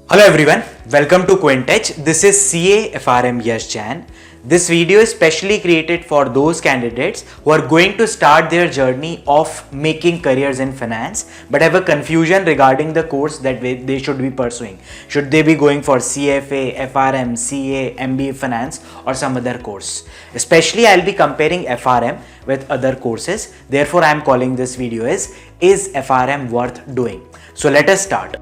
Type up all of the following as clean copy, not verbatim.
Hello everyone, welcome to QuintEdge. This is CA FRM Jan. This video is specially created for those candidates who are going to start their journey of making careers in finance but have a confusion regarding the course that they should be pursuing. Should they be going for CFA, FRM, CA, MBA Finance or some other course? Especially I'll be comparing FRM with other courses. Therefore I am calling this video as Is FRM Worth Doing? So let us start.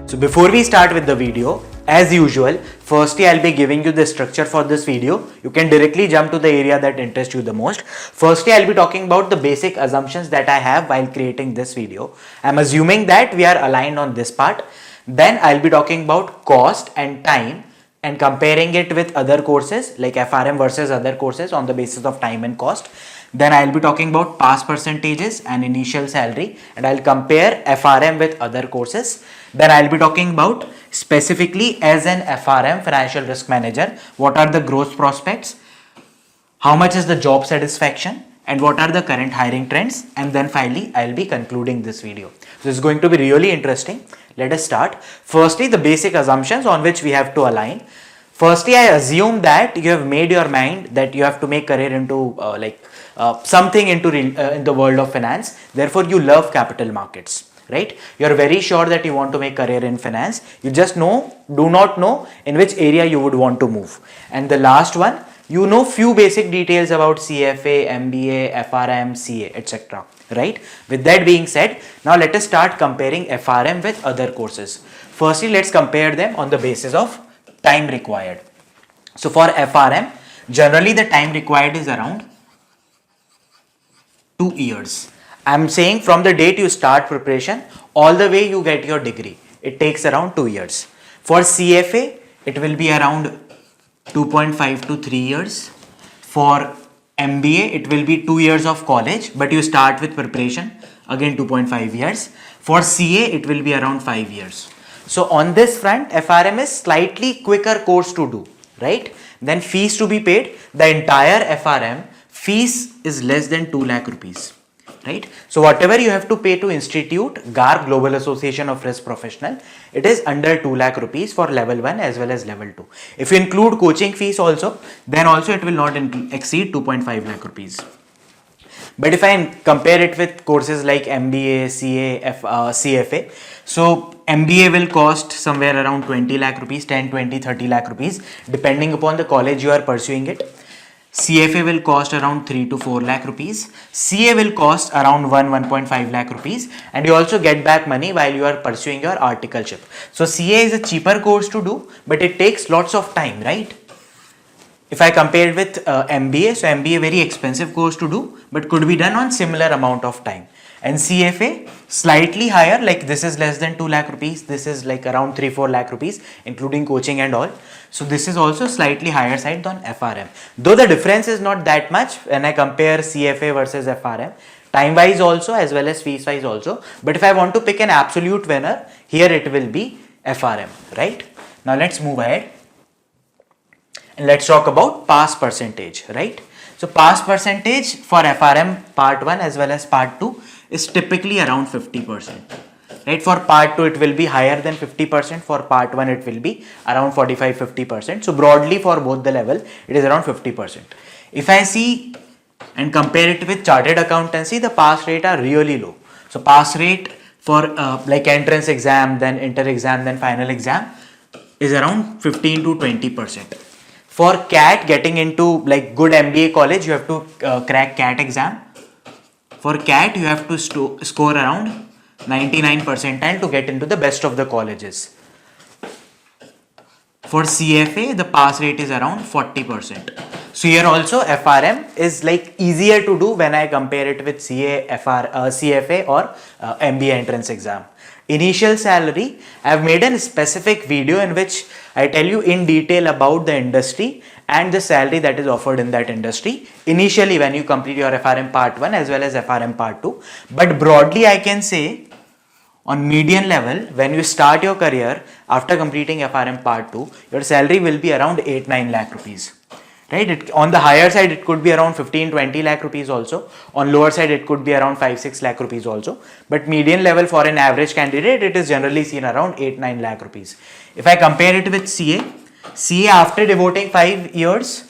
So before we start with the video, as usual, firstly I'll be giving you the structure for this video. You can directly jump to the area that interests you the most. Firstly, I'll be talking about the basic assumptions that I have while creating this video. I'm assuming that we are aligned on this part. Then I'll be talking about cost and time and comparing it with other courses like FRM versus other courses on the basis of time and cost. Then I'll be talking about pass percentages and initial salary, and I'll compare FRM with other courses. Then I'll be talking about specifically as an FRM financial risk manager, what are the growth prospects, how much is the job satisfaction, and what are the current hiring trends. And then finally I'll be concluding this video. So it's going to be really interesting. Let us start. Firstly, the basic assumptions on which we have to align. Firstly, I assume that you have made your mind that you have to make career into something into in the world of finance. Therefore, you love capital markets, right? You are very sure that you want to make career in finance. You just do not know in which area you would want to move. And the last one, you know few basic details about CFA, MBA, FRM, CA, etc. Right? With that being said, now let us start comparing FRM with other courses. Firstly, let's compare them on the basis of time required. So for FRM, generally the time required is around 2 years. I'm saying from the date you start preparation all the way you get your degree. It takes around 2 years. For CFA, it will be around 2.5 to 3 years. For MBA, it will be 2 years of college, but you start with preparation, again 2.5 years. For CA, it will be around 5 years. So on this front, FRM is slightly quicker course to do, right? Then fees to be paid, the entire FRM fees is less than 2 lakh rupees, right? So whatever you have to pay to Institute, GARP, Global Association of Risk Professional, it is under 2 lakh rupees for level 1 as well as level 2. If you include coaching fees also, then also it will not exceed 2.5 lakh rupees. But if I compare it with courses like MBA, CA, CFA, so MBA will cost somewhere around 20 lakh rupees, 10, 20, 30 lakh rupees, depending upon the college you are pursuing it. CFA will cost around 3 to 4 lakh rupees. CA will cost around 1.5 lakh rupees, and you also get back money while you are pursuing your articleship. So CA is a cheaper course to do, but it takes lots of time, right? If I compare it with MBA, so MBA very expensive course to do, but could be done on similar amount of time. And CFA slightly higher, like this is less than 2 lakh rupees, this is like around 3-4 lakh rupees including coaching and all. So this is also slightly higher side than FRM, though the difference is not that much when I compare CFA versus FRM, time wise also as well as fees wise also. But if I want to pick an absolute winner, here it will be FRM, right? Now let's move ahead and let's talk about pass percentage, right? So pass percentage for FRM part 1 as well as part 2 is typically around 50%, right? For part 2 it will be higher than 50%, for part 1 it will be around 45-50%. So broadly for both the level it is around 50%. If I see and compare it with chartered accountancy, the pass rate are really low. So pass rate for like entrance exam, then inter exam, then final exam is around 15 to 20%. For CAT, getting into like good MBA college, you have to crack CAT exam. For CAT, you have to score around 99 percentile to get into the best of the colleges. For CFA, the pass rate is around 40%. So here also FRM is like easier to do when I compare it with CFA or MBA entrance exam. Initial salary, I have made a specific video in which I tell you in detail about the industry and the salary that is offered in that industry initially when you complete your FRM part 1 as well as FRM part 2. But broadly I can say on median level, when you start your career after completing FRM part 2, your salary will be around 8-9 lakh rupees. right? On the higher side, it could be around 15-20 lakh rupees also. On lower side, it could be around 5-6 lakh rupees also. But median level for an average candidate, it is generally seen around 8-9 lakh rupees. If I compare it with CA after devoting 5 years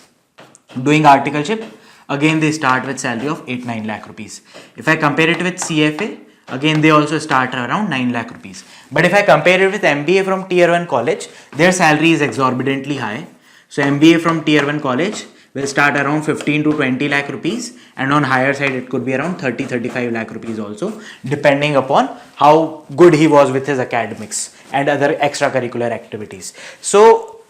doing articleship, again they start with salary of 8-9 lakh rupees. If I compare it with CFA, again they also start around 9 lakh rupees. But if I compare it with MBA from tier 1 college, their salary is exorbitantly high. So MBA from tier 1 college will start around 15-20 lakh rupees, and on higher side it could be around 30-35 lakh rupees also, depending upon how good he was with his academics and other extracurricular activities. So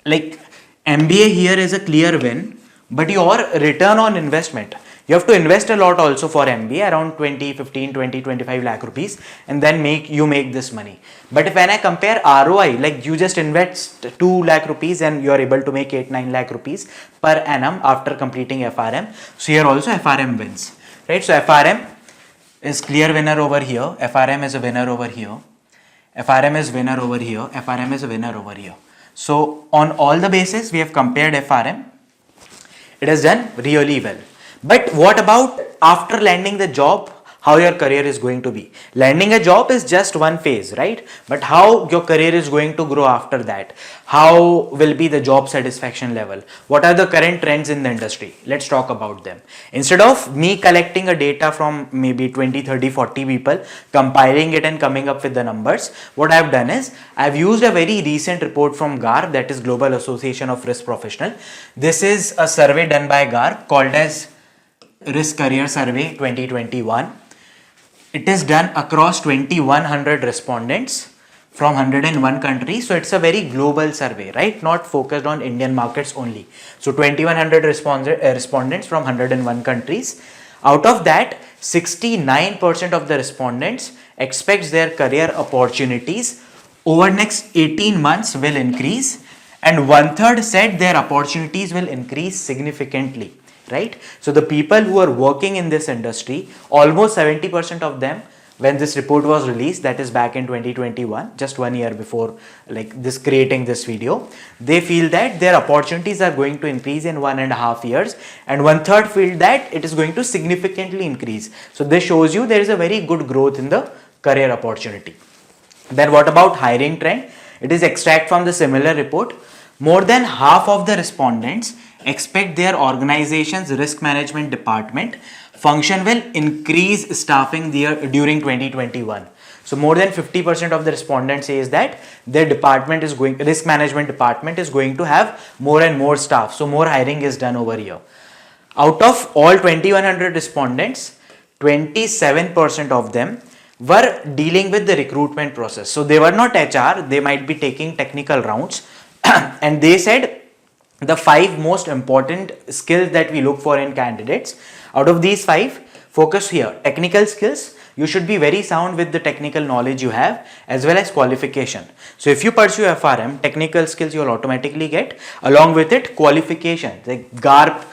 like MBA here is a clear win, but your return on investment, you have to invest a lot also for MBA, around 25 lakh rupees, and then you make this money. But when I compare ROI, like you just invest 2 lakh rupees and you are able to make 8-9 lakh rupees per annum after completing FRM. So here also FRM wins, right? So FRM is clear winner over here, FRM is a winner over here, FRM is winner over here, FRM is a winner over here. So on all the bases we have compared FRM, it has done really well. But what about after landing the job, how your career is going to be? Landing a job is just one phase, right? But how your career is going to grow after that? How will be the job satisfaction level? What are the current trends in the industry? Let's talk about them. Instead of me collecting a data from maybe 20, 30, 40 people, compiling it and coming up with the numbers, what I've done is I've used a very recent report from GAR, that is Global Association of Risk Professional. This is a survey done by GAR called as Risk Career Survey 2021. It is done across 2100 respondents from 101 countries. So it's a very global survey, right? Not focused on Indian markets only. So 2100 respondents from 101 countries. Out of that, 69% of the respondents expects their career opportunities over next 18 months will increase, and 1/3 said their opportunities will increase significantly. Right? So the people who are working in this industry, almost 70% of them, when this report was released, that is back in 2021, just 1 year before like this creating this video, they feel that their opportunities are going to increase in 1.5 years, and 1/3 feel that it is going to significantly increase. So this shows you there is a very good growth in the career opportunity. Then what about hiring trend? It is extract from the similar report. More than half of the respondents expect their organization's risk management department function will increase staffing there during 2021. So more than 50% of the respondents says that their department is going, risk management department is going to have more and more staff. So more hiring is done over here. Out of all 2100 respondents, 27% of them were dealing with the recruitment process. So they were not HR, they might be taking technical rounds. And they said the 5 most important skills that we look for in candidates. Out of these 5, focus here. Technical skills, you should be very sound with the technical knowledge you have as well as qualification. So if you pursue FRM, technical skills you will automatically get. Along with it, qualification. Like GARP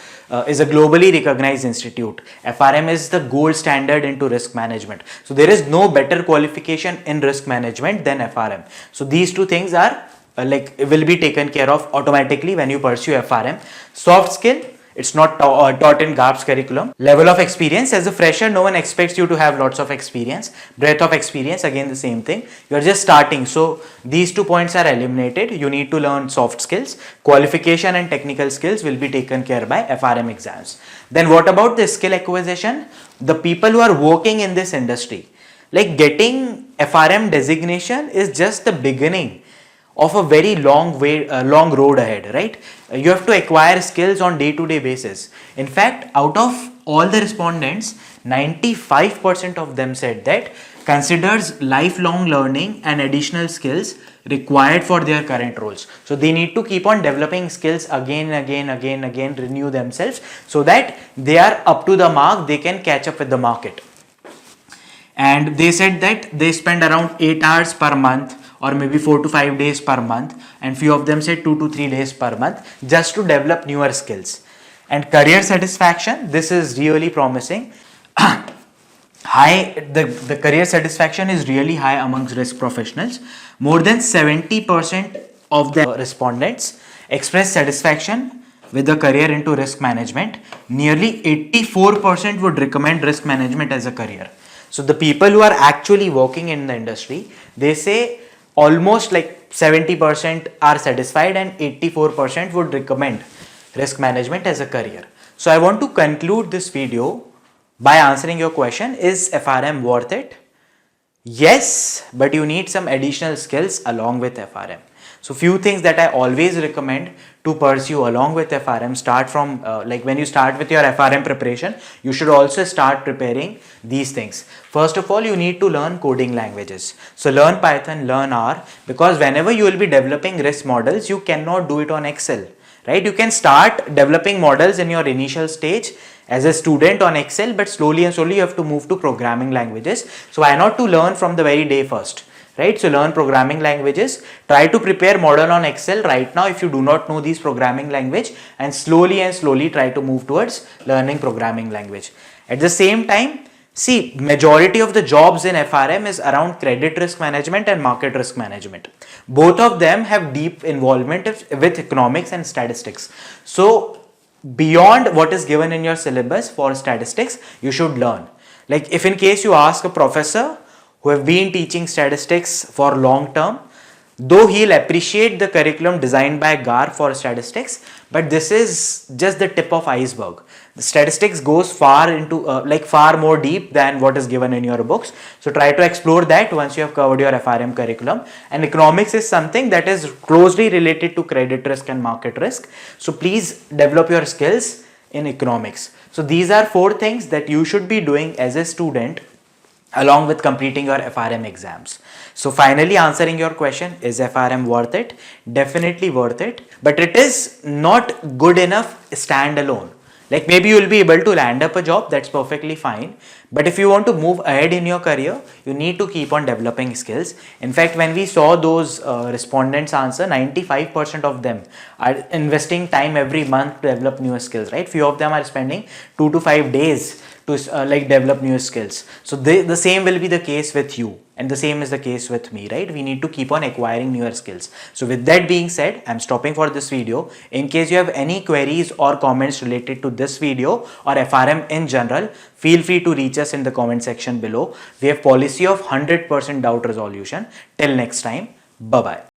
is a globally recognized institute. FRM is the gold standard into risk management. So there is no better qualification in risk management than FRM. So these two things are will be taken care of automatically when you pursue FRM. Soft skill, it's not taught in GARP's curriculum. Level of experience, as a fresher, no one expects you to have lots of experience. Breadth of experience, again the same thing. You are just starting. So these 2 points are eliminated. You need to learn soft skills. Qualification and technical skills will be taken care by FRM exams. Then what about the skill acquisition? The people who are working in this industry, like getting FRM designation is just the beginning of a very long road ahead, right? You have to acquire skills on day-to-day basis. In fact, out of all the respondents, 95% of them said that considers lifelong learning and additional skills required for their current roles. So they need to keep on developing skills again, renew themselves so that they are up to the mark, they can catch up with the market. And they said that they spend around 8 hours per month or maybe 4 to 5 days per month, and few of them said 2 to 3 days per month just to develop newer skills. And career satisfaction, this is really promising. The career satisfaction is really high amongst risk professionals. More than 70% of the respondents express satisfaction with a career into risk management, nearly 84% would recommend risk management as a career. So the people who are actually working in the industry, they say almost like 70% are satisfied and 84% would recommend risk management as a career. So I want to conclude this video by answering your question, is FRM worth it? Yes, but you need some additional skills along with FRM. So few things that I always recommend to pursue along with FRM, start from like when you start with your FRM preparation, you should also start preparing these things. First of all, you need to learn coding languages. So learn Python, learn R, because whenever you will be developing risk models, you cannot do it on Excel, right? You can start developing models in your initial stage as a student on Excel, but slowly and slowly you have to move to programming languages. So why not to learn from the very day first? Right, so learn programming languages, try to prepare model on Excel right now if you do not know these programming language, and slowly try to move towards learning programming language. At the same time, see, majority of the jobs in FRM is around credit risk management and market risk management. Both of them have deep involvement with economics and statistics. So beyond what is given in your syllabus for statistics, you should learn. Like if in case you ask a professor who have been teaching statistics for long term, though he'll appreciate the curriculum designed by GAR for statistics, but this is just the tip of iceberg. The statistics goes far into like far more deep than what is given in your books. So try to explore that once you have covered your FRM curriculum. And economics is something that is closely related to credit risk and market risk. So please develop your skills in economics. So these are 4 things that you should be doing as a student along with completing your FRM exams. So finally answering your question, is FRM worth it? Definitely worth it, but it is not good enough standalone. Like maybe you will be able to land up a job, that's perfectly fine. But if you want to move ahead in your career, you need to keep on developing skills. In fact, when we saw those respondents answer, 95% of them are investing time every month to develop new skills, right? Few of them are spending 2 to 5 days to like develop new skills. So the same will be the case with you, and the same is the case with me, right? We need to keep on acquiring newer skills. So with that being said, I'm stopping for this video. In case you have any queries or comments related to this video or FRM in general, feel free to reach us in the comment section below. We have policy of 100% doubt resolution. Till next time, bye bye.